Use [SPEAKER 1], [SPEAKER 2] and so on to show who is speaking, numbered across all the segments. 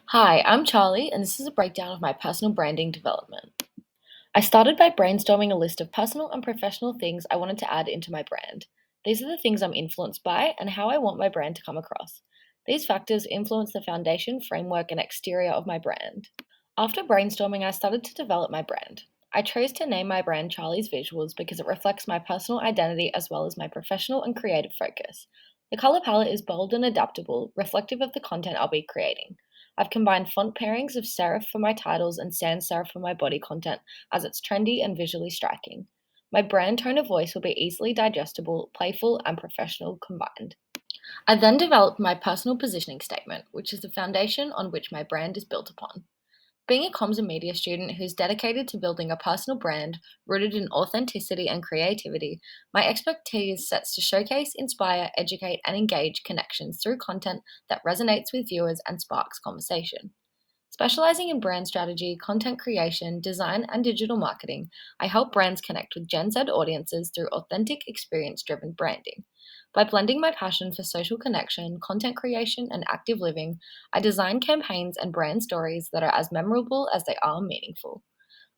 [SPEAKER 1] Hi, I'm Charlie, and this is a breakdown of my personal branding development. I started by brainstorming a list of personal and professional things I wanted to add into my brand. These are the things I'm influenced by and how I want my brand to come across. These factors influence the foundation, framework, and exterior of my brand. After brainstorming, I started to develop my brand. I chose to name my brand Charlie's Visuals because it reflects my personal identity as well as my professional and creative focus. The color palette is bold and adaptable, reflective of the content I'll be creating. I've combined font pairings of serif for my titles and sans serif for my body content as it's trendy and visually striking. My brand tone of voice will be easily digestible, playful, and professional combined. I then developed my personal positioning statement, which is the foundation on which my brand is built upon. Being a comms and media student who's dedicated to building a personal brand rooted in authenticity and creativity, my expertise sets to showcase, inspire, educate, and engage connections through content that resonates with viewers and sparks conversation. Specializing in brand strategy, content creation, design, and digital marketing, I help brands connect with Gen Z audiences through authentic, experience driven branding. By blending my passion for social connection, content creation, and active living, I design campaigns and brand stories that are as memorable as they are meaningful.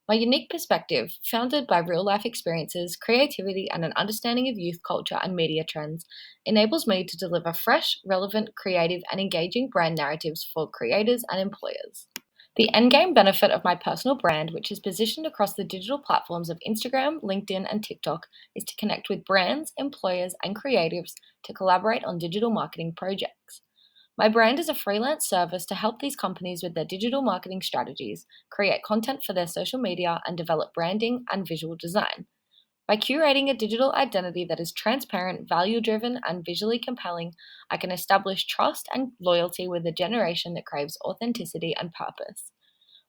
[SPEAKER 1] My unique perspective, founded by real life experiences, creativity, and an understanding of youth culture and media trends, enables me to deliver fresh, relevant, creative, and engaging brand narratives for creators and employers. The endgame benefit of my personal brand, which is positioned across the digital platforms of Instagram, LinkedIn, and TikTok, is to connect with brands, employers, and creatives to collaborate on digital marketing projects. My brand is a freelance service to help these companies with their digital marketing strategies, create content for their social media, and develop branding and visual design. By curating a digital identity that is transparent, value driven, and visually compelling, I can establish trust and loyalty with a generation that craves authenticity and purpose.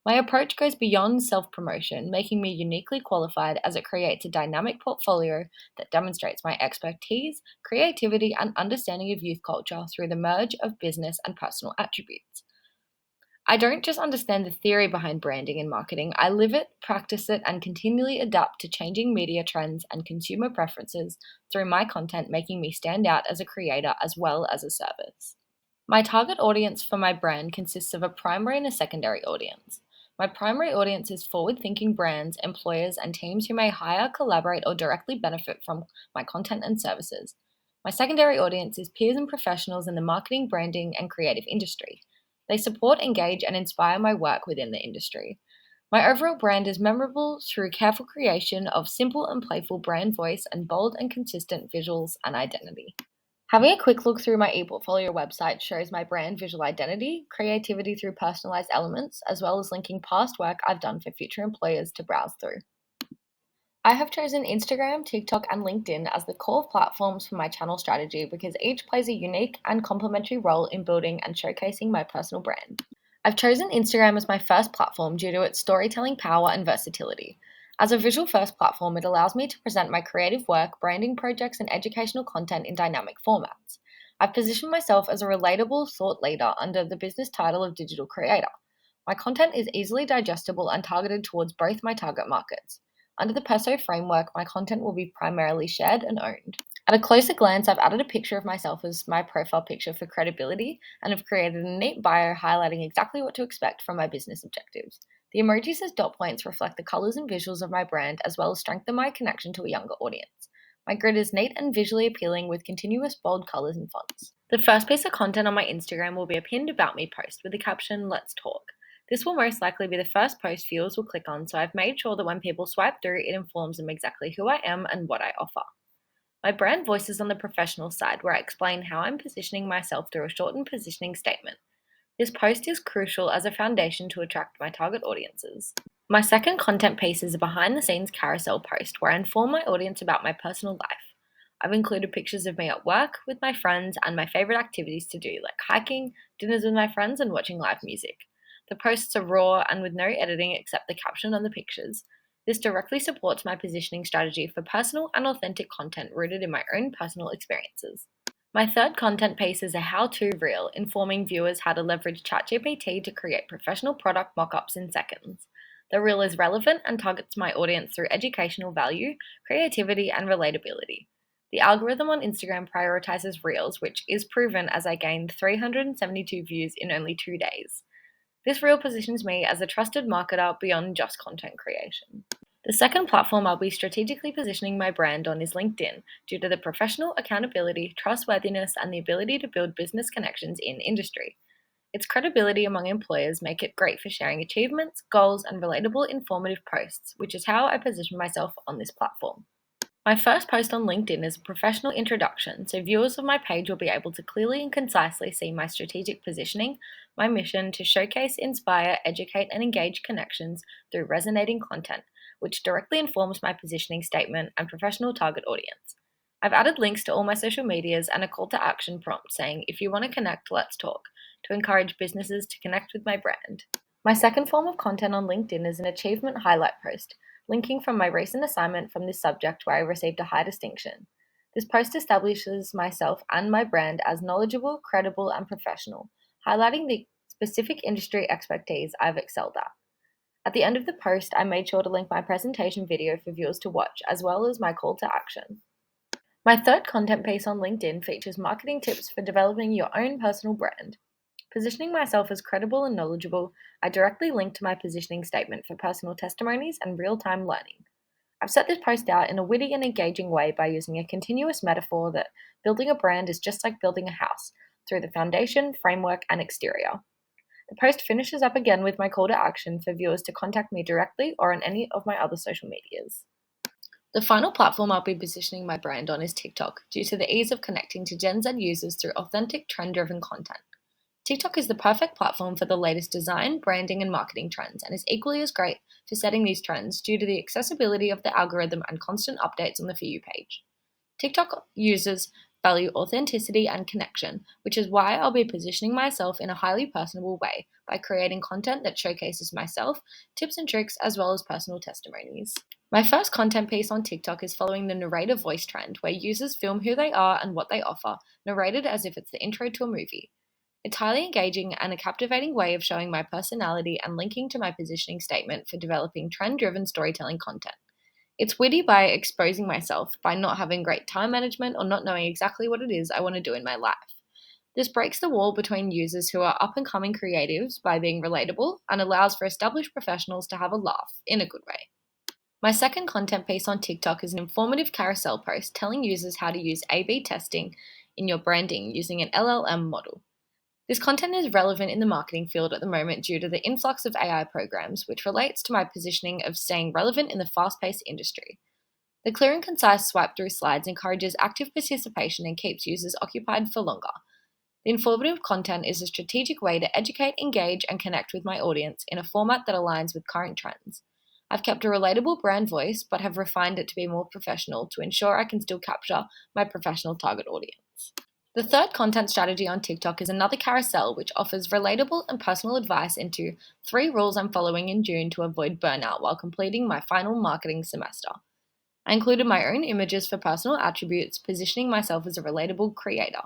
[SPEAKER 1] My approach goes beyond self promotion, making me uniquely qualified as it creates a dynamic portfolio that demonstrates my expertise, creativity, and understanding of youth culture through the merge of business and personal attributes. I don't just understand the theory behind branding and marketing, I live it, practice it, and continually adapt to changing media trends and consumer preferences through my content, making me stand out as a creator as well as a service. My target audience for my brand consists of a primary and a secondary audience. My primary audience is forward thinking brands, employers, and teams who may hire, collaborate, or directly benefit from my content and services. My secondary audience is peers and professionals in the marketing, branding, and creative industry. They support, engage, and inspire my work within the industry. My overall brand is memorable through careful creation of simple and playful brand voice and bold and consistent visuals and identity. Having a quick look through my ePortfolio website shows my brand visual identity, creativity through personalized elements, as well as linking past work I've done for future employers to browse through. I have chosen Instagram, TikTok, and LinkedIn as the core platforms for my channel strategy because each plays a unique and complementary role in building and showcasing my personal brand. I've chosen Instagram as my first platform due to its storytelling power and versatility. As a visual first platform, it allows me to present my creative work, branding projects, and educational content in dynamic formats. I've positioned myself as a relatable thought leader under the business title of digital creator. My content is easily digestible and targeted towards both my target markets. Under the Perso framework, my content will be primarily shared and owned. At a closer glance, I've added a picture of myself as my profile picture for credibility and have created a neat bio highlighting exactly what to expect from my business objectives. The emojis as dot points reflect the colors and visuals of my brand as well as strengthen my connection to a younger audience. My grid is neat and visually appealing with continuous bold colors and fonts. The first piece of content on my Instagram will be a pinned about me post with the caption, "Let's talk." This will most likely be the first post viewers will click on, so I've made sure that when people swipe through, it informs them exactly who I am and what I offer. My brand voice is on the professional side, where I explain how I'm positioning myself through a shortened positioning statement. This post is crucial as a foundation to attract my target audiences. My second content piece is a behind the scenes carousel post where I inform my audience about my personal life. I've included pictures of me at work, with my friends, and my favorite activities to do, like hiking, dinners with my friends, and watching live music. The posts are raw and with no editing except the caption and the pictures. This directly supports my positioning strategy for personal and authentic content rooted in my own personal experiences. My third content piece is a how-to reel, informing viewers how to leverage ChatGPT to create professional product mock-ups in seconds. The reel is relevant and targets my audience through educational value, creativity, and relatability. The algorithm on Instagram prioritizes reels, which is proven as I gained 372 views in only 2 days. This reel positions me as a trusted marketer beyond just content creation. The second platform I'll be strategically positioning my brand on is LinkedIn, due to the professional accountability, trustworthiness, and the ability to build business connections in industry. Its credibility among employers make it great for sharing achievements, goals, and relatable, informative posts, which is how I position myself on this platform. My first post on LinkedIn is a professional introduction, so viewers of my page will be able to clearly and concisely see my strategic positioning, my mission to showcase, inspire, educate, and engage connections through resonating content, which directly informs my positioning statement and professional target audience. I've added links to all my social medias and a call to action prompt saying, "If you want to connect, let's talk," to encourage businesses to connect with my brand. My second form of content on LinkedIn is an achievement highlight post, linking from my recent assignment from this subject where I received a high distinction. This post establishes myself and my brand as knowledgeable, credible, and professional, highlighting the specific industry expertise I've excelled at. At the end of the post, I made sure to link my presentation video for viewers to watch, as well as my call to action. My third content piece on LinkedIn features marketing tips for developing your own personal brand. Positioning myself as credible and knowledgeable, I directly link to my positioning statement for personal testimonies and real-time learning. I've set this post out in a witty and engaging way by using a continuous metaphor that building a brand is just like building a house, through the foundation, framework, and exterior. The post finishes up again with my call to action for viewers to contact me directly or on any of my other social medias. The final platform I'll be positioning my brand on is TikTok, due to the ease of connecting to Gen Z users through authentic, trend-driven content. TikTok is the perfect platform for the latest design, branding, and marketing trends, and is equally as great for setting these trends due to the accessibility of the algorithm and constant updates on the For You page. TikTok users value authenticity and connection, which is why I'll be positioning myself in a highly personable way by creating content that showcases myself, tips and tricks, as well as personal testimonies. My first content piece on TikTok is following the narrator voice trend, where users film who they are and what they offer, narrated as if it's the intro to a movie. It's highly engaging and a captivating way of showing my personality and linking to my positioning statement for developing trend-driven storytelling content. It's witty by exposing myself, by not having great time management or not knowing exactly what it is I want to do in my life. This breaks the wall between users who are up-and-coming creatives by being relatable and allows for established professionals to have a laugh in a good way. My second content piece on TikTok is an informative carousel post telling users how to use A/B testing in your branding using an LLM model. This content is relevant in the marketing field at the moment due to the influx of AI programs, which relates to my positioning of staying relevant in the fast-paced industry. The clear and concise swipe-through slides encourages active participation and keeps users occupied for longer. The informative content is a strategic way to educate, engage, and connect with my audience in a format that aligns with current trends. I've kept a relatable brand voice, but have refined it to be more professional to ensure I can still capture my professional target audience. The third content strategy on TikTok is another carousel which offers relatable and personal advice into 3 rules I'm following in June to avoid burnout while completing my final marketing semester. I included my own images for personal attributes, positioning myself as a relatable creator.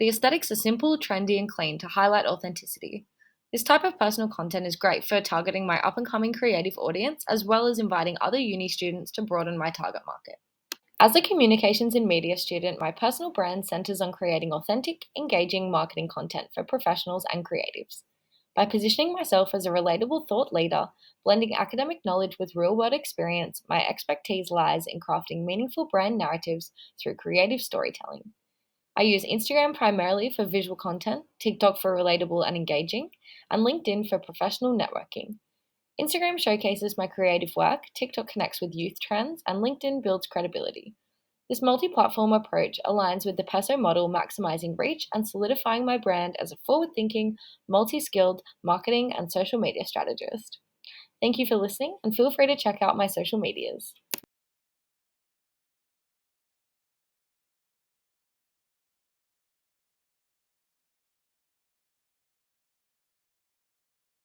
[SPEAKER 1] The aesthetics are simple, trendy, and clean to highlight authenticity. This type of personal content is great for targeting my up-and-coming creative audience, as well as inviting other uni students to broaden my target market. As a communications and media student, my personal brand centers on creating authentic, engaging marketing content for professionals and creatives. By positioning myself as a relatable thought leader, blending academic knowledge with real-world experience, my expertise lies in crafting meaningful brand narratives through creative storytelling. I use Instagram primarily for visual content, TikTok for relatable and engaging, and LinkedIn for professional networking. Instagram showcases my creative work, TikTok connects with youth trends, and LinkedIn builds credibility. This multi-platform approach aligns with the PESO model, maximizing reach and solidifying my brand as a forward-thinking, multi-skilled marketing and social media strategist. Thank you for listening, and feel free to check out my social medias.